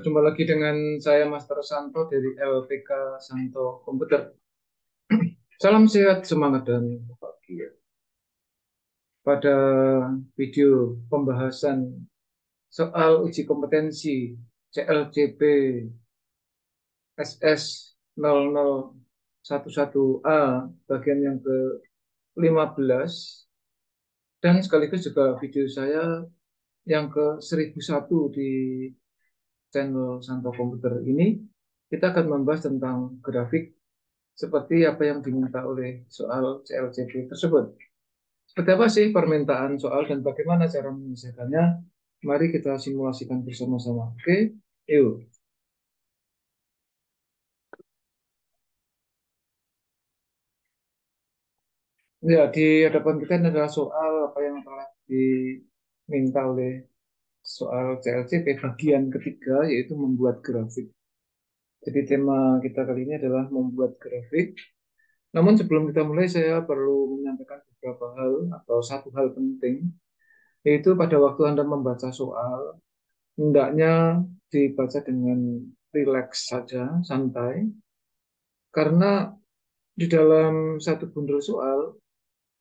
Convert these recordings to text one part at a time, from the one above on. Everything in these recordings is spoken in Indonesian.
Berjumpa lagi dengan saya Master Santo dari LPK Santo Komputer. Salam sehat, semangat dan bahagia. Pada video pembahasan soal uji kompetensi CLCP SS 0011A bagian yang ke-15 dan sekaligus juga video saya yang ke-1001 di channel Santo Komputer ini, kita akan membahas tentang grafik seperti apa yang diminta oleh soal CLCP tersebut. Seperti apa sih permintaan soal dan bagaimana cara menyelesaikannya? Mari kita simulasikan bersama-sama. Oke, yuk. Ya, di hadapan kita ini adalah soal apa yang telah diminta oleh soal CLCP bagian ketiga, yaitu membuat grafik. Jadi tema kita kali ini adalah membuat grafik. Namun sebelum kita mulai, saya perlu menyampaikan beberapa hal atau satu hal penting, yaitu pada waktu Anda membaca soal, hendaknya dibaca dengan rileks saja, santai, karena di dalam satu bundel soal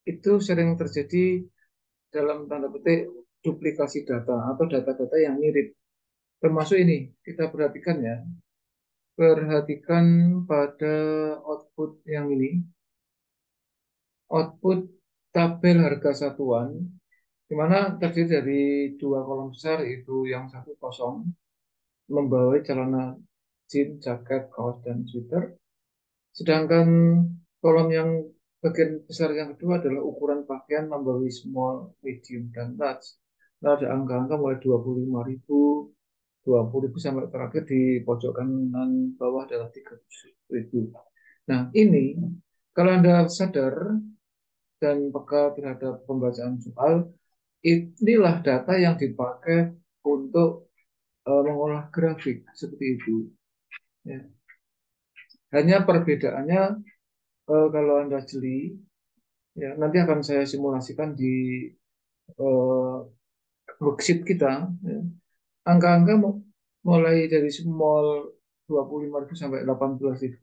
itu sering terjadi dalam tanda petik duplikasi data atau data-data yang mirip. Termasuk ini, kita perhatikan ya, perhatikan pada output yang ini, output tabel harga satuan, di mana terdiri dari dua kolom besar, yaitu yang satu kosong, membawa celana jeans, jaket, kaos, dan sweater. Sedangkan kolom yang bagian besar yang kedua adalah ukuran pakaian membawa small, medium, dan large. Nah, ada angka-angka mulai 25.000, 20.000 sampai terakhir di pojok kanan bawah adalah 30.000. Nah, ini kalau Anda sadar dan peka terhadap pembacaan soal, inilah data yang dipakai untuk mengolah grafik seperti itu. Ya. Hanya perbedaannya kalau Anda jeli, ya, nanti akan saya simulasikan di eh, worksheet kita. Ya. Angka-angka mulai dari small 25.000 sampai 18.000,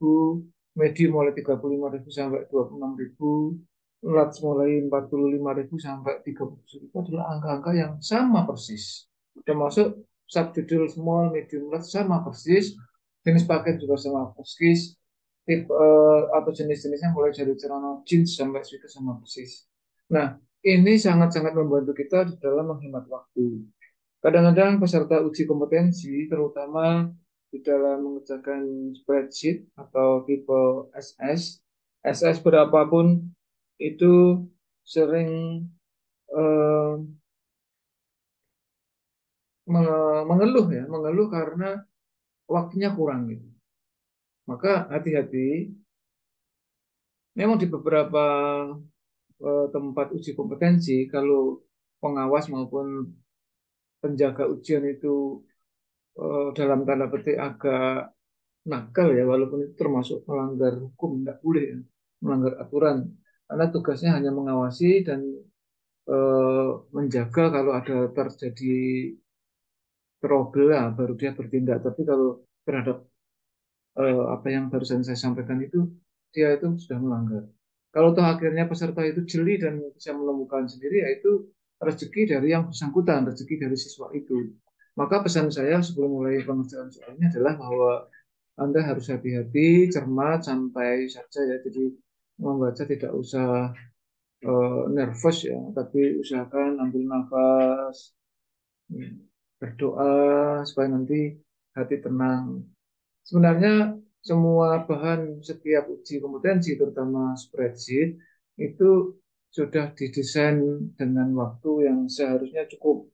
medium mulai 35.000 sampai 26.000, large mulai 45.000 sampai 30.000 adalah angka-angka yang sama persis. Termasuk subjudul small, medium, large sama persis, jenis paket juga sama persis, tipe atau jenis-jenisnya mulai dari celana jeans sampai sweater sama persis. Nah, ini sangat-sangat membantu kita di dalam menghemat waktu. Kadang-kadang peserta uji kompetensi, terutama di dalam mengerjakan spreadsheet atau tipe SS, SS berapapun itu sering eh, mengeluh ya, mengeluh karena waktunya kurang gitu. Maka hati-hati, memang di beberapa tempat uji kompetensi, kalau pengawas maupun penjaga ujian itu dalam tanda petik agak nakal ya, walaupun itu termasuk melanggar hukum, nggak boleh ya, melanggar aturan, karena tugasnya hanya mengawasi dan menjaga kalau ada terjadi trouble lah, baru dia bertindak. Tapi kalau terhadap apa yang barusan saya sampaikan itu, dia itu sudah melanggar. Kalau toh akhirnya peserta itu jeli dan bisa menemukan sendiri, yaitu rezeki dari yang bersangkutan, rezeki dari siswa itu. Maka pesan saya sebelum mulai pengerjaan soalnya adalah bahwa Anda harus hati-hati, cermat, santai saja ya. Jadi membaca tidak usah nervous ya, tapi usahakan ambil nafas, hmm, berdoa supaya nanti hati tenang. Sebenarnya semua bahan setiap uji kompetensi, terutama spreadsheet, itu sudah didesain dengan waktu yang seharusnya cukup.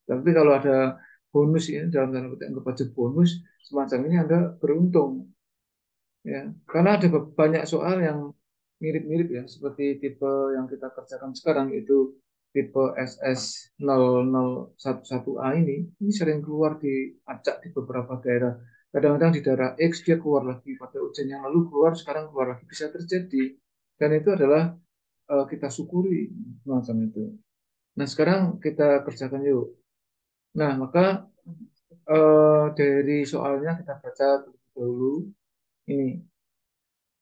Tapi kalau ada bonus ya, dalam tanda petik anggap aja bonus, semacam ini Anda beruntung. Ya, karena ada banyak soal yang mirip-mirip ya, seperti tipe yang kita kerjakan sekarang itu tipe SS 0011A ini sering keluar di acak di beberapa daerah. Kadang-kadang di daerah X dia keluar lagi pada ujian yang lalu keluar, sekarang keluar lagi bisa terjadi. Dan itu adalah kita syukuri semacam itu. Nah, sekarang kita kerjakan yuk. Nah, maka Dari soalnya kita baca terlebih dahulu. Ini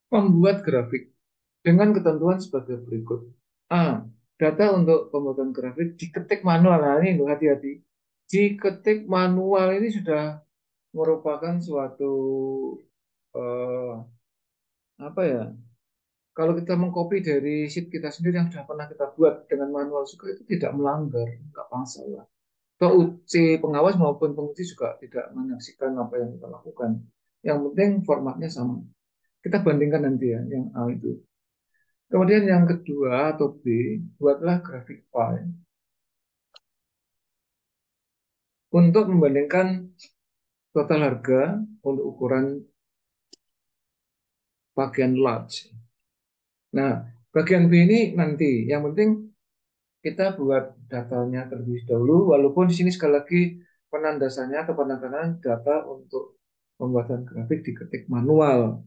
membuat grafik dengan ketentuan sebagai berikut. A. Data untuk pembuatan grafik diketik manual. Nah, ini loh, hati-hati. Diketik manual ini sudah merupakan suatu eh, apa ya? Kalau kita mengcopy dari sheet kita sendiri yang sudah pernah kita buat dengan manual juga itu tidak melanggar, nggak masalah. Toh si pengawas maupun penguji juga tidak menyaksikan apa yang kita lakukan. Yang penting formatnya sama. Kita bandingkan nanti ya, yang A itu. Kemudian yang kedua atau B, buatlah grafik file untuk membandingkan total harga untuk ukuran bagian large. Nah, bagian B ini nanti. Yang penting kita buat datanya terlebih dahulu, walaupun di sini sekali lagi penandasannya atau penekanan data untuk pembuatan grafik diketik manual.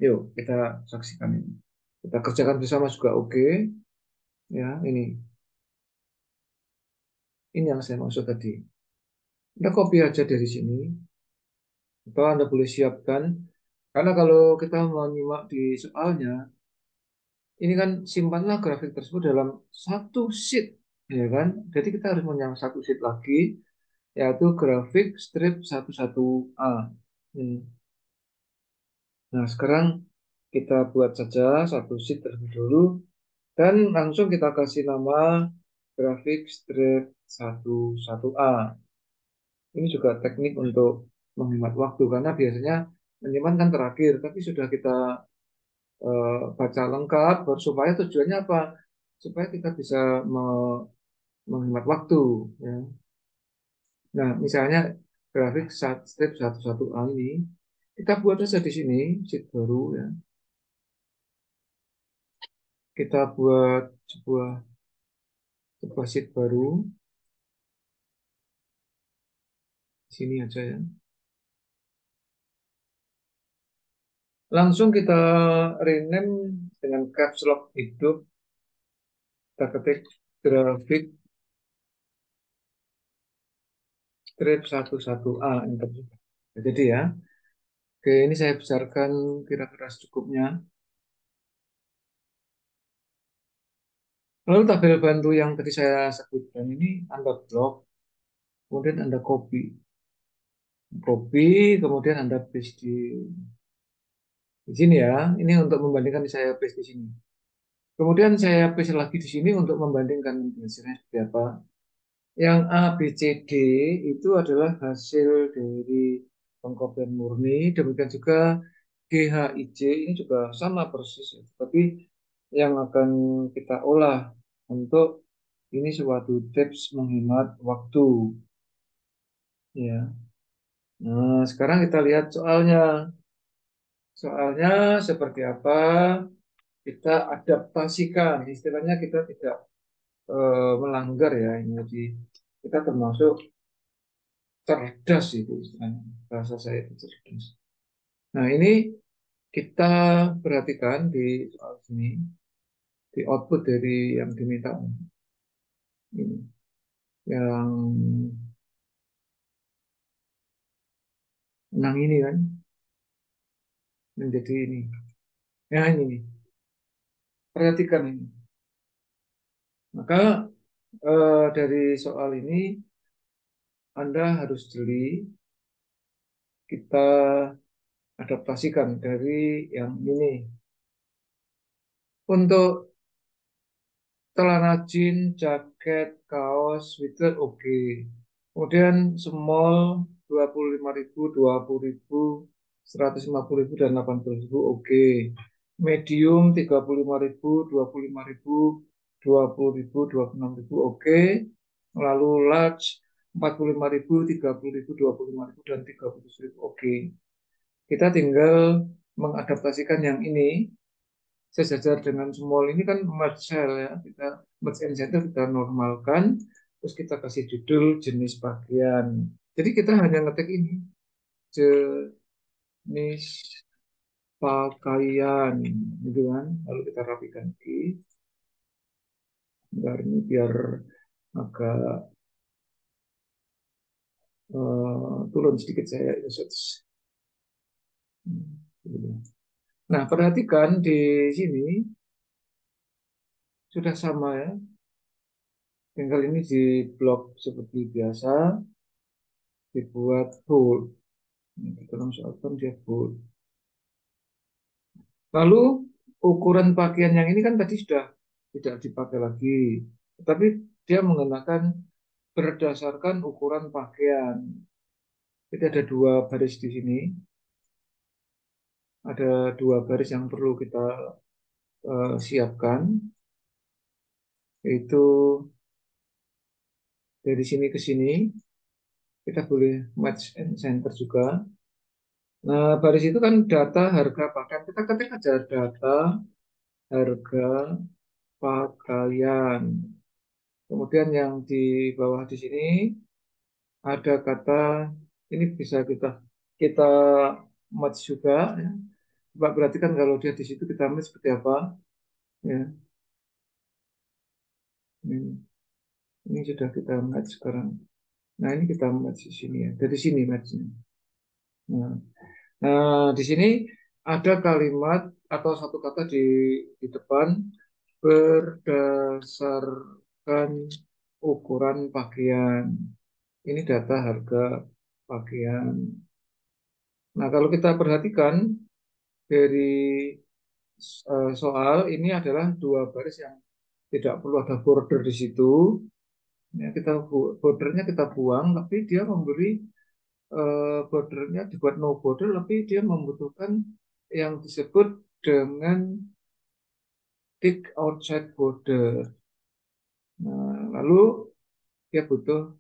Yuk, kita saksikan ini. Kita kerjakan bersama juga oke. Ya, ini yang saya maksud tadi. Kita copy aja dari sini, atau Anda boleh siapkan. Karena kalau kita menyimak di soalnya, ini kan simpanlah grafik tersebut dalam satu sheet, ya kan? Jadi kita harus menyambung satu sheet lagi, yaitu grafik strip 11A. Hmm. Nah, sekarang kita buat saja satu sheet terlebih dulu, dan langsung kita kasih nama grafik strip 11A. Ini juga teknik untuk menghemat waktu, karena biasanya menyimpan kan terakhir, tapi sudah kita baca lengkap, supaya tujuannya apa? Supaya kita bisa menghemat waktu. Ya. Nah, misalnya grafik strip 11A ini, kita buat saja di sini, sheet baru. Ya. Kita buat sebuah sheet baru, di sini aja ya. Langsung kita rename dengan caps lock hidup, kita ketik grafik strip 11A. Enter. Jadi ya, oke, ini saya besarkan kira-kira secukupnya. Lalu tabel bantu yang tadi saya sebutkan ini Anda blok, kemudian Anda copy, kemudian Anda paste di sini ya. Ini untuk membandingkan saya paste di sini. Kemudian saya paste lagi di sini untuk membandingkan hasilnya seperti apa. Yang A, B, C, D itu adalah hasil dari pengkopian murni. Demikian juga G, H, I, J ini juga sama persis. Tapi yang akan kita olah untuk ini suatu tips menghemat waktu. Ya. Nah, sekarang kita lihat soalnya. Soalnya seperti apa kita adaptasikan. Istilahnya kita tidak melanggar ya. Ini jadi kita termasuk cerdas itu istilahnya. Bahasa saya itu cerdas. Nah, ini kita perhatikan di soal sini, di output dari yang diminta ini. Yang menang ini kan menjadi ini. Ya ini nih. Perhatikan ini. Maka dari soal ini Anda harus jeli, kita adaptasikan dari yang ini. Untuk celana jeans, jaket, kaos, sweater, oke. Kemudian small 25.000, 20.000, 150.000 dan 80.000, oke. Medium 35.000, 25.000, 20.000, 26.000, oke. Lalu large 45.000, 30.000, 25.000 dan 30.000, oke. Kita tinggal mengadaptasikan yang ini sejajar dengan small ini kan merge cell ya, kita merge and center kita normalkan, terus kita kasih judul jenis pakaian. Jadi kita hanya ngetik ini jenis pakaian gitu kan, lalu kita rapikan lagi biar ini biar agak turun sedikit saya insert. Nah, perhatikan di sini sudah sama ya. Tinggal ini di blok seperti biasa, dibuat bold. Di dalam soal kan dia bold. Lalu ukuran pakaian yang ini kan tadi sudah tidak dipakai lagi. Tetapi dia mengenakan berdasarkan ukuran pakaian. Jadi ada dua baris di sini. Ada dua baris yang perlu kita siapkan. Yaitu dari sini ke sini. Kita boleh match and center juga. Nah, baris itu kan data harga pakaian. Kita ketik aja data harga pakaian. Kemudian yang di bawah di sini ada kata ini bisa kita kita match juga. Ya. Coba perhatikan kalau dia di situ kita match seperti apa. Ya, ini sudah kita match sekarang. Nah, ini kita match di sini ya. Dari sini matchnya. Nah, di sini ada kalimat atau satu kata di depan berdasarkan ukuran pakaian. Ini data harga pakaian. Nah, kalau kita perhatikan dari soal ini adalah dua baris yang tidak perlu ada border di situ. Ya, bordernya kita buang, tapi dia memberi bordernya dibuat no border, tapi dia membutuhkan yang disebut dengan tick outside border. Nah, lalu dia butuh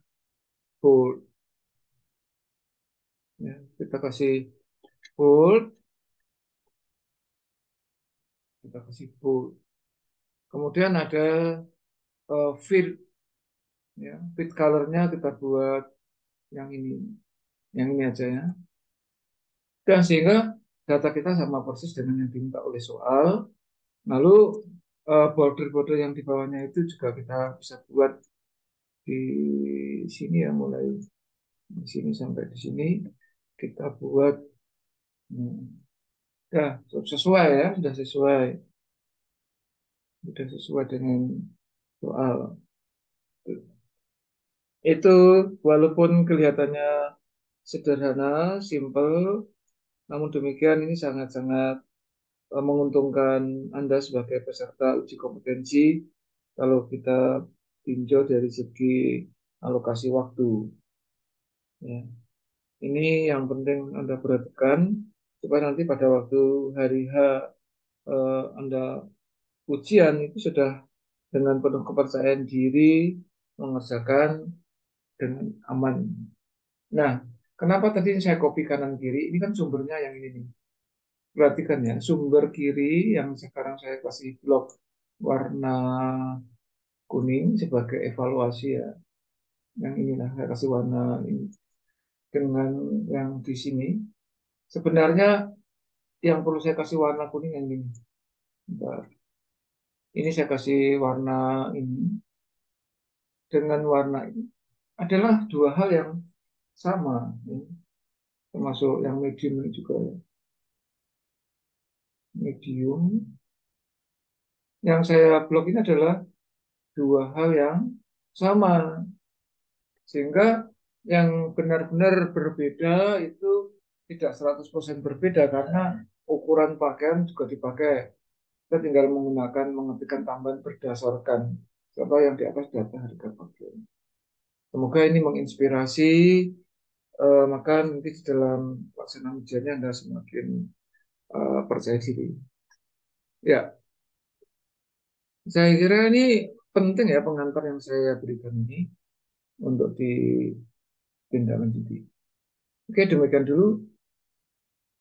bold. Ya, kita kasih bold, kita kasih bold. Kemudian ada fill, ya, fill colornya kita buat yang ini aja ya. Dan sehingga data kita sama persis dengan yang diminta oleh soal. Lalu border-border yang di bawahnya itu juga kita bisa buat di sini ya, mulai di sini sampai di sini kita buat ya sesuai ya, sudah sesuai dengan soal. Itu walaupun kelihatannya sederhana, simple, namun demikian ini sangat-sangat menguntungkan Anda sebagai peserta uji kompetensi kalau kita tinjau dari segi alokasi waktu. Ya. Ini yang penting Anda perhatikan supaya nanti pada waktu hari H Anda ujian itu sudah dengan penuh kepercayaan diri mengerjakan dengan aman. Nah, kenapa tadi saya copy kanan kiri? Ini kan sumbernya yang ini nih. Perhatikan ya, sumber kiri yang sekarang saya kasih blok warna kuning sebagai evaluasi ya. Yang inilah saya kasih warna ini dengan yang di sini. Sebenarnya yang perlu saya kasih warna kuning yang ini. Bentar. Ini saya kasih warna ini dengan warna ini adalah dua hal yang sama, ya. Termasuk yang medium ini juga ya. Medium. Yang saya blok ini adalah dua hal yang sama. Sehingga yang benar-benar berbeda itu tidak 100% berbeda karena ukuran pakaian juga dipakai. Kita tinggal menggunakan mengetikkan tambahan berdasarkan. Contoh yang di atas data harga pakaian. Semoga ini menginspirasi, maka nanti di dalam pelaksanaan ujiannya Anda semakin percaya diri. Ya, saya kira ini penting ya pengantar yang saya berikan ini untuk ditindaklanjuti. Oke, demikian dulu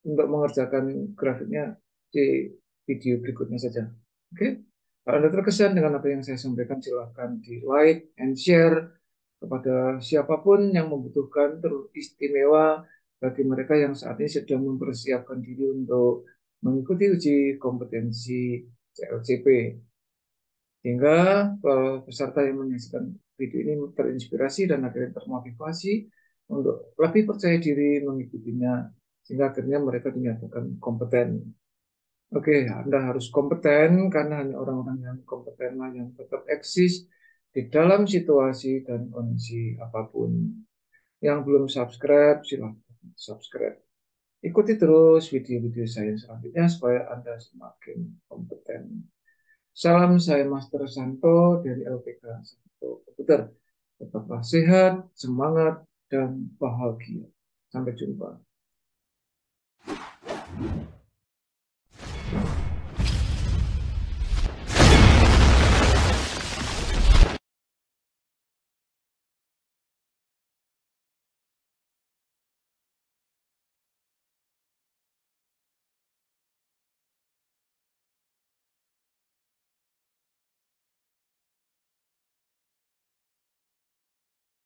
untuk mengerjakan grafiknya di video berikutnya saja. Oke, kalau Anda terkesan dengan apa yang saya sampaikan, silakan di like and share kepada siapapun yang membutuhkan, teristimewa bagi mereka yang saat ini sedang mempersiapkan diri untuk mengikuti uji kompetensi CLCP. Sehingga peserta yang menyaksikan video ini terinspirasi dan akhirnya termotivasi untuk lebih percaya diri mengikutinya, sehingga akhirnya mereka dinyatakan kompeten. Oke, Anda harus kompeten karena hanya orang-orang yang kompetenlah yang tetap eksis di dalam situasi dan kondisi apapun. Yang belum subscribe, silahkan subscribe. Ikuti terus video-video saya selanjutnya supaya Anda semakin kompeten. Salam, saya Master Santo dari LPK Santo Komputer. Tetaplah sehat, semangat, dan bahagia. Sampai jumpa.